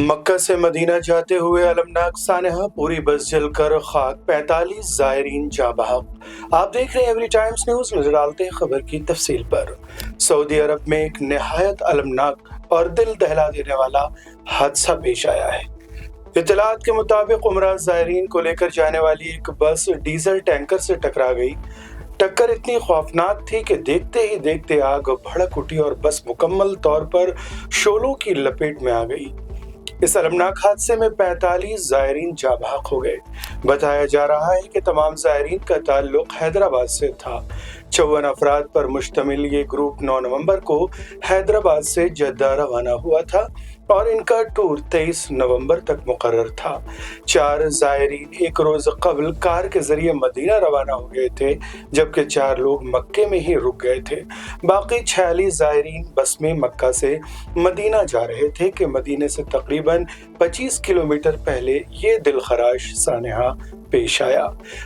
मक्का से मदीना जाते हुए अलमनाक सानहा, पूरी बस जलकर खाक, 45 जायरीन जाँ बहक। आप देख रहे हैं एवरी टाइम्स न्यूज। नजर डालते हैं खबर की तफसील पर। सऊदी अरब में एक निहायत अलमनाक और दिल दहला देने वाला हादसा पेश आया है। इत्तलात के मुताबिक उमरा जायरीन को लेकर जाने वाली एक बस डीजल टैंकर से टकरा गई। टक्कर इतनी खौफनाक थी कि देखते ही देखते आग भड़क उठी और बस मुकम्मल तौर पर शोलों की लपेट में आ गई। इस अलमनाक हादसे में 45 जायरीन जाँ बहक हो गए। बताया जा रहा है कि तमाम जायरीन का ताल्लुक हैदराबाद से था। 54 अफराद पर मुश्तमिल ये ग्रुप 9 नवंबर को हैदराबाद से जद्दा रवाना हुआ था और इनका टूर 23 नवंबर तक मुकर्रर था। 4 जायरीन एक रोज कबल कार के जरिए मदीना रवाना हो गए थे, जबकि 4 लोग मक्के में ही रुक गए थे। बाकी 46 जायरीन बस में मक्का से मदीना जा रहे थे कि मदीने से तकरीबन 25 किलोमीटर पहले ये दिलखराश सानहा पेश आया।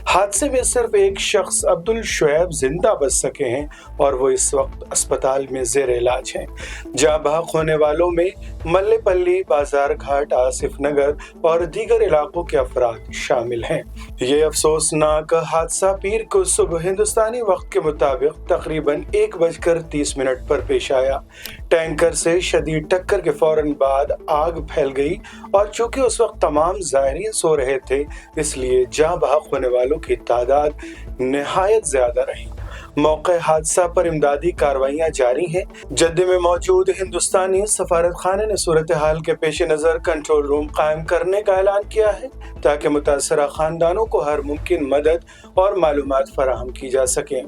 हादसे में सिर्फ एक शख्स अब्दुल शुएब जिंदा बच सके हैं और वो इस वक्त अस्पताल में जेर इलाज हैं। जाँ बहक होने वालों में मल्लेपल्ली, बाजार घाट, आसिफ नगर और दीगर इलाकों के अफराद शामिल हैं। ये अफसोसनाक हादसा पीर को सुबह हिंदुस्तानी वक्त के मुताबिक तकरीबन 1:30 पर पेश आया। टैंकर से शदीद टक्कर के फौरन बाद आग फैल गई और चूंकि उस वक्त तमाम जायरीन सो रहे थे, इसलिए जाँ बहक होने वालों की तादाद निहायत ज्यादा रही। मौके हादसा पर इमदादी कार्रवाइयां जारी हैं। जद्दे में मौजूद हिंदुस्तानी सफारत खाने ने सूरत हाल के पेश नज़र कंट्रोल रूम कायम करने का ऐलान किया है ताकि मुतासरा खानदानों को हर मुमकिन मदद और मालूमात फराहम की जा सके।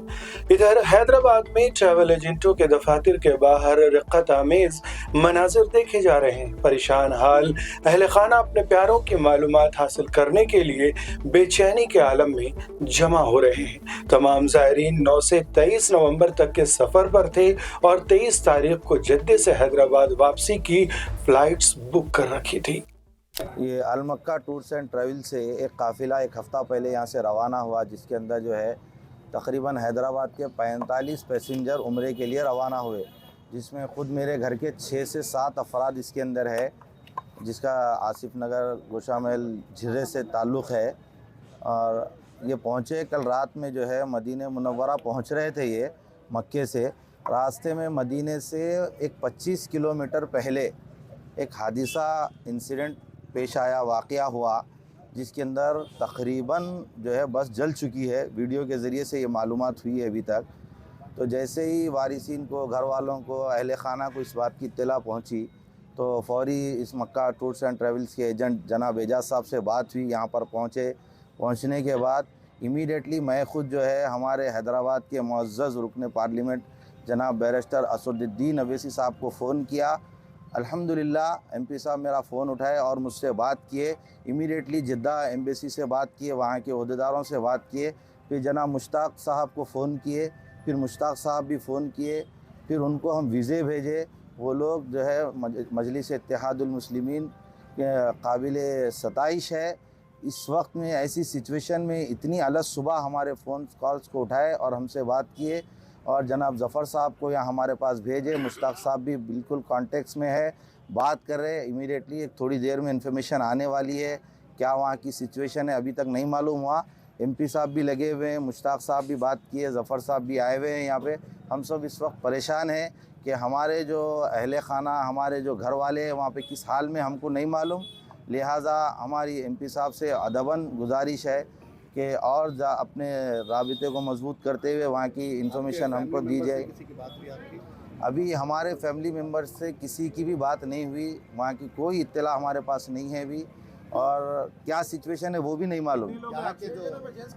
इधर हैदराबाद में ट्रैवल एजेंटों के दफातर के बाहर रिक्कत आमेज मनाजिर देखे जा रहे हैं। परेशान हाल अहले खाना अपने प्यारों की मालूमात हासिल करने के लिए बेचैनी के आलम में जमा हो रहे हैं। तमाम जायरीन 9 से 23 नवंबर तक के सफर पर थे और 23 तारीख को जद्दे से हैदराबाद वापसी की फ्लाइट्स बुक कर रखी थी। ये अल मक्का टूर्स एंड ट्रैवल से एक काफ़िला एक हफ़्ता पहले यहाँ से रवाना हुआ, जिसके अंदर जो है तकरीबन हैदराबाद के 45 पैसेंजर उम्रे के लिए रवाना हुए, जिसमें ख़ुद मेरे घर के 6 से 7 अफराद इसके अंदर है, जिसका आसिफ नगर गोशामहल झिर्रे से ताल्लुक़ है। और ये पहुँचे कल रात में जो है मदीने मुनव्वरा पहुँच रहे थे ये मक्के से। रास्ते में मदीने से एक 25 किलोमीटर पहले एक हादिसा इंसिडेंट पेश आया, वाक़या हुआ, जिसके अंदर तकरीबन जो है बस जल चुकी है। वीडियो के ज़रिए से ये मालूमात हुई है अभी तक। तो जैसे ही वारिसिन को, घर वालों को, अहले खाना को इस बात की इत्तला पहुँची तो फौरी इस मक्का टूर्स एंड ट्रैवल्स के एजेंट जनाब एजाज साहब से बात हुई। यहाँ पर पहुँचे। पहुँचने के बाद इमीडिएटली मैं ख़ुद जो है हमारे हैदराबाद के मुअज़्ज़ज़ रुकन पार्लियामेंट जनाब बैरिस्टर असदुद्दीन अवैसी साहब को फ़ोन किया। अल्हम्दुलिल्लाह एमपी साहब मेरा फ़ोन उठाए और मुझसे बात किए। इमीडिएटली जिद्दा एम्बेसी से बात किए, वहाँ के ओहदेदारों से बात किए। फिर जनाब मुश्ताक साहब को फ़ोन किए, फिर मुश्ताक साहब भी फ़ोन किए। फिर उनको हम वीज़े भेजे। वो लोग जो है मजलिस इत्तेहादुल मुस्लिमीन के काबिल सताइश है। इस वक्त में ऐसी सिचुएशन में इतनी अलस सुबह हमारे फ़ोन कॉल्स को उठाए और हमसे बात किए और जनाब ज़फ़र साहब को यहाँ हमारे पास भेजे। मुश्ताक साहब भी बिल्कुल कॉन्टेक्ट्स में है, बात कर रहे हैं। इमीडिएटली एक थोड़ी देर में इन्फॉर्मेशन आने वाली है। क्या वहाँ की सिचुएशन है अभी तक नहीं मालूम हुआ। एमपी साहब भी लगे हुए हैं, मुश्ताक साहब भी बात किए, ज़फ़र साहब भी आए हुए हैं यहाँ पे। हम सब इस वक्त परेशान हैं कि हमारे जो अहले खाना, हमारे जो घर वाले हैं वहाँ पे किस हाल में हमको नहीं मालूम। लिहाजा हमारी एमपी साहब से अदबन गुजारिश है कि और अपने राबिते को मजबूत करते हुए वहाँ की इंफॉर्मेशन हमको दी जाए। अभी हमारे फैमिली मेम्बर्स से किसी की भी बात नहीं हुई, वहाँ की कोई इत्तला हमारे पास नहीं है अभी, और क्या सिचुएशन है वो भी नहीं मालूम।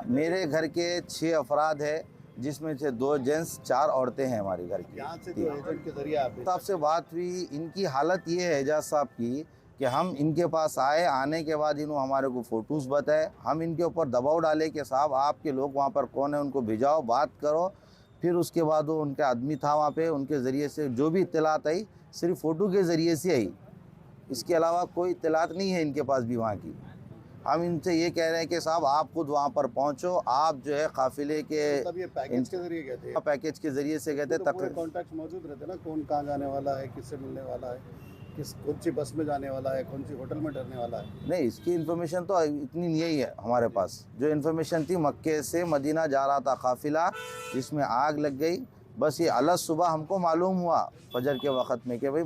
मेरे घर के 6 अफराद है, जिसमें से 2 जेंट्स 4 औरतें हैं हमारे घर की। यहाँ से जो एजेंट के जरिए आप साहब से बात हुई, इनकी हालत ये है एजाज साहब की कि हम इनके पास आए, आने के बाद इन्होंने हमारे को फ़ोटोज़ बताए, हम इनके ऊपर दबाव डाले कि साहब आपके लोग वहाँ पर कौन है, उनको भिजाओ, बात करो। फिर उसके बाद वो उनका आदमी था वहाँ पे, उनके ज़रिए से जो भी इत्तलात आई सिर्फ फ़ोटो के ज़रिए से आई, इसके अलावा कोई इत्तलात नहीं है इनके पास भी वहाँ की। हम इनसे ये कह रहे हैं कि साहब आप खुद वहाँ पर पहुँचो, आप जो है काफ़िले के मतलब ये पैकेज के जरिए गए थे, पैकेज के ज़रिए से गए थे। तो पूरे कॉन्टैक्ट मौजूद रहते ना, कौन कहाँ जाने वाला है, किससे मिलने वाला है, कौन सी बस में जाने वाला है, कौन सी होटल में ठहरने वाला है। नहीं, इसकी इन्फॉर्मेशन तो इतनी नहीं है हमारे पास। जो इन्फॉर्मेशन थी, मक्के से मदीना जा रहा था काफ़िला, जिसमें आग लग गई। बस ये अलग सुबह हमको मालूम हुआ फजर के वक़्त में कि भाई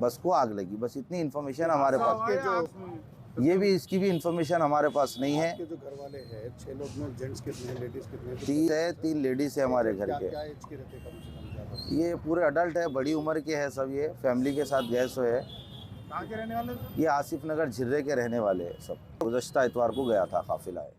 बस को आग लगी, बस इतनी इन्फॉर्मेशन हमारे पास। ये भी इसकी भी इन्फॉर्मेशन हमारे पास नहीं है। आपके जो घर वाले हैं 6 लोग में जेंट्स कितने हैं, लेडीज़ कितने हैं? 3 है, 3 लेडीज़ है हमारे घर के। क्या एज के रहते हैं कम से कम ज़्यादा? ये पूरे अडल्ट है, बड़ी उम्र के हैं सब, ये फैमिली के साथ गए सो है। कहाँ के रहने वाले? ये आसिफ नगर झिर्रे के रहने वाले हैं सब। गुज़श्ता इतवार को गया था काफ़िला है।